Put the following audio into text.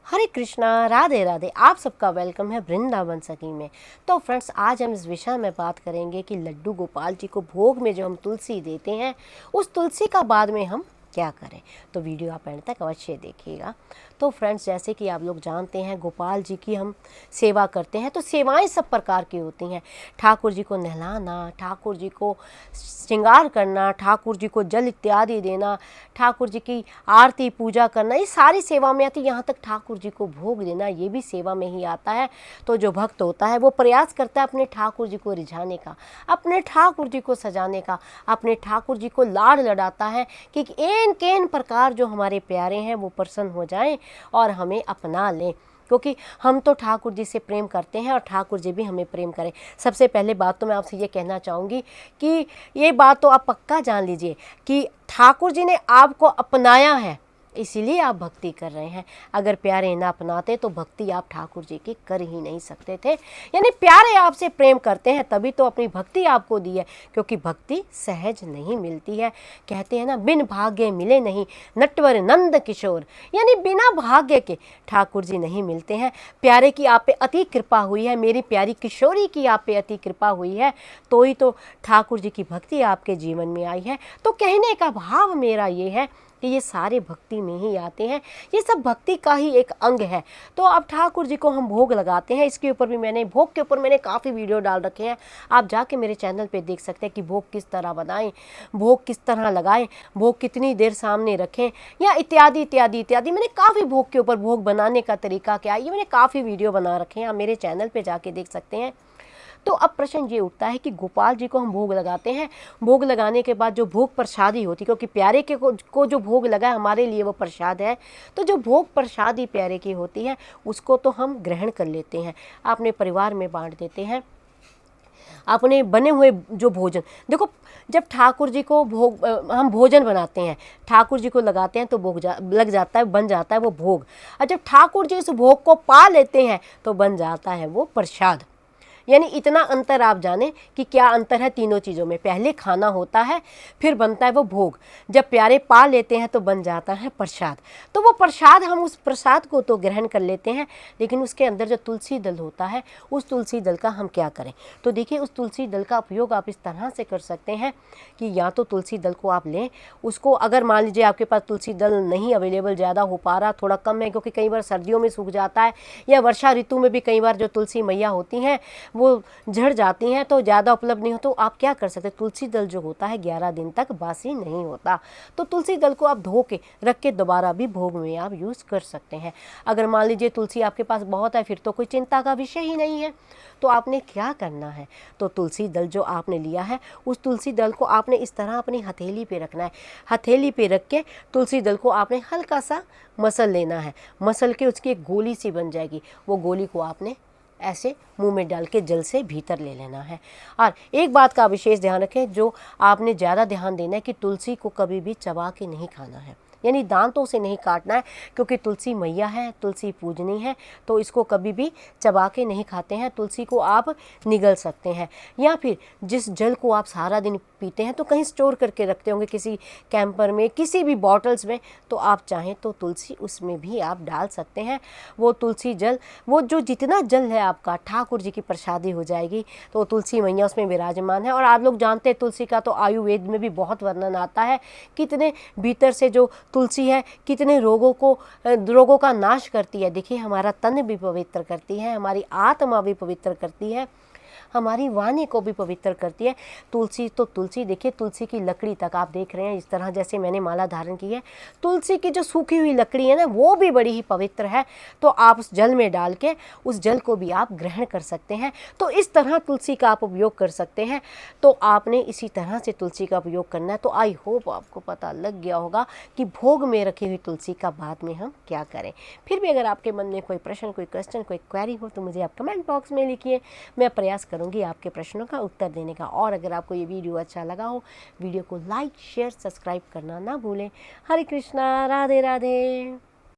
हरे कृष्णा, राधे राधे। आप सबका वेलकम है वृंदावन सखी में। तो फ्रेंड्स, आज हम इस विषय में बात करेंगे कि लड्डू गोपाल जी को भोग में जो हम तुलसी देते हैं, उस तुलसी का बाद में हम क्या करें। तो वीडियो आप एंड तक अवश्य देखिएगा। तो फ्रेंड्स, जैसे कि आप लोग जानते हैं, गोपाल जी की हम सेवा करते हैं, तो सेवाएं सब प्रकार की होती हैं। ठाकुर जी को नहलाना, ठाकुर जी को श्रृंगार करना, ठाकुर जी को जल इत्यादि देना, ठाकुर जी की आरती पूजा करना, ये सारी सेवा में आती है। यहाँ तक ठाकुर जी को भोग देना, ये भी सेवा में ही आता है। तो जो भक्त होता है वो प्रयास करता है अपने ठाकुर जी को रिझाने का, अपने ठाकुर जी को सजाने का, अपने ठाकुर जी को लाड लड़ाता है कि एन केन प्रकार जो हमारे प्यारे हैं वो प्रसन्न हो जाएं और हमें अपना लें, क्योंकि हम तो ठाकुर जी से प्रेम करते हैं और ठाकुर जी भी हमें प्रेम करें। सबसे पहले बात तो मैं आपसे ये कहना चाहूँगी कि ये बात तो आप पक्का जान लीजिए कि ठाकुर जी ने आपको अपनाया है, इसीलिए आप भक्ति कर रहे हैं। अगर प्यारे ना अपनाते तो भक्ति आप ठाकुर जी की कर ही नहीं सकते थे। यानी प्यारे आपसे प्रेम करते हैं तभी तो अपनी भक्ति आपको दी है, क्योंकि भक्ति सहज नहीं मिलती है। कहते हैं ना, बिन भाग्य मिले नहीं नटवर नंद किशोर, यानी बिना भाग्य के ठाकुर जी नहीं मिलते हैं। प्यारे की आप पे अति कृपा हुई है, मेरी प्यारी किशोरी की आप पे अति कृपा हुई है, तो ही तो ठाकुर जी की भक्ति आपके जीवन में आई है। तो कहने का भाव मेरा ये है कि ये सारे भक्ति में ही आते हैं, ये सब भक्ति का ही एक अंग है। तो अब ठाकुर जी को हम भोग लगाते हैं, इसके ऊपर भी भोग के ऊपर मैंने काफ़ी वीडियो डाल रखे हैं। आप जाके मेरे चैनल पे देख सकते हैं कि भोग किस तरह बनाएं, भोग किस तरह लगाएं, भोग कितनी देर सामने रखें, या इत्यादि इत्यादि इत्यादि। मैंने काफ़ी भोग के ऊपर, भोग बनाने का तरीका क्या है, ये मैंने काफ़ी वीडियो बना रखे हैं, आप मेरे चैनल पर जाके देख सकते हैं। तो अब प्रश्न ये उठता है कि गोपाल जी को हम भोग लगाते हैं, भोग लगाने के बाद जो भोग प्रसादी होती है, क्योंकि प्यारे के को जो भोग लगा हमारे लिए वो प्रसाद है, तो जो भोग प्रसादी प्यारे की होती है उसको तो हम ग्रहण कर लेते हैं, अपने परिवार में बांट देते हैं। अपने बने हुए जो भोजन, देखो जब ठाकुर जी को भोग हम भोजन बनाते हैं, ठाकुर जी को लगाते हैं तो भोग लग जाता है, बन जाता है वो भोग। और जब ठाकुर जी उस भोग को पा लेते हैं तो बन जाता है वो प्रसाद। यानी इतना अंतर आप जाने कि क्या अंतर है तीनों चीज़ों में। पहले खाना होता है, फिर बनता है वो भोग। जब प्यारे पा लेते हैं तो बन जाता है प्रसाद। तो वो प्रसाद, हम उस प्रसाद को तो ग्रहण कर लेते हैं, लेकिन उसके अंदर जो तुलसी दल होता है, उस तुलसी दल का हम क्या करें। तो देखिए, उस तुलसी दल का उपयोग आप इस तरह से कर सकते हैं कि या तो तुलसी दल को आप लें, उसको अगर मान लीजिए आपके पास तुलसी दल नहीं अवेलेबल, ज़्यादा हो पा रहा, थोड़ा कम है, क्योंकि कई बार सर्दियों में सूख जाता है, या वर्षा ऋतु में भी कई बार जो तुलसी मैया होती हैं वो झड़ जाती हैं, तो ज़्यादा उपलब्ध नहीं हो, तो आप क्या कर सकते हैं, तुलसी दल जो होता है 11 दिन तक बासी नहीं होता, तो तुलसी दल को आप धो के रख के दोबारा भी भोग में आप यूज़ कर सकते हैं। अगर मान लीजिए तुलसी आपके पास बहुत है, फिर तो कोई चिंता का विषय ही नहीं है। तो आपने क्या करना है, तो तुलसी दल जो आपने लिया है, उस तुलसी दल को आपने इस तरह अपनी हथेली पे रखना है। हथेली पे रख के तुलसी दल को आपने हल्का सा मसल लेना है। मसल के उसकी एक गोली सी बन जाएगी, वो गोली को आपने ऐसे मुंह में डाल के जल से भीतर ले लेना है। और एक बात का विशेष ध्यान रखें, जो आपने ज़्यादा ध्यान देना है कि तुलसी को कभी भी चबा के नहीं खाना है, यानी दांतों से नहीं काटना है, क्योंकि तुलसी मैया है, तुलसी पूजनी है, तो इसको कभी भी चबा के नहीं खाते हैं। तुलसी को आप निगल सकते हैं, या फिर जिस जल को आप सारा दिन पीते हैं तो कहीं स्टोर करके रखते होंगे, किसी कैंपर में, किसी भी बॉटल्स में, तो आप चाहें तो तुलसी उसमें भी आप डाल सकते हैं। वो तुलसी जल, वो जो जितना जल है आपका, ठाकुर जी की प्रसादी हो जाएगी। तो तुलसी मैया उसमें विराजमान है। और आप लोग जानते हैं तुलसी का तो आयुर्वेद में भी बहुत वर्णन आता है, कितने भीतर से जो तुलसी है कितने रोगों का नाश करती है। देखिए, हमारा तन भी पवित्र करती है, हमारी आत्मा भी पवित्र करती है, हमारी वाणी को भी पवित्र करती है तुलसी। तो तुलसी, देखिए तुलसी की लकड़ी तक आप देख रहे हैं, इस तरह जैसे मैंने माला धारण की है, तुलसी की जो सूखी हुई लकड़ी है ना, वो भी बड़ी ही पवित्र है। तो आप उस जल में डाल के उस जल को भी आप ग्रहण कर सकते हैं। तो इस तरह तुलसी का आप उपयोग कर सकते हैं। तो आपने इसी तरह से तुलसी का उपयोग करना है। तो आई होप आपको पता लग गया होगा कि भोग में रखी हुई तुलसी का बाद में हम क्या करें। फिर भी अगर आपके मन में कोई प्रश्न, कोई क्वेश्चन, कोई क्वेरी हो तो मुझे आप कमेंट बॉक्स में लिखिए, मैं प्रयास करूंगी आपके प्रश्नों का उत्तर देने का। और अगर आपको ये वीडियो अच्छा लगा हो, वीडियो को लाइक, शेयर, सब्सक्राइब करना ना भूलें। हरे कृष्णा, राधे राधे।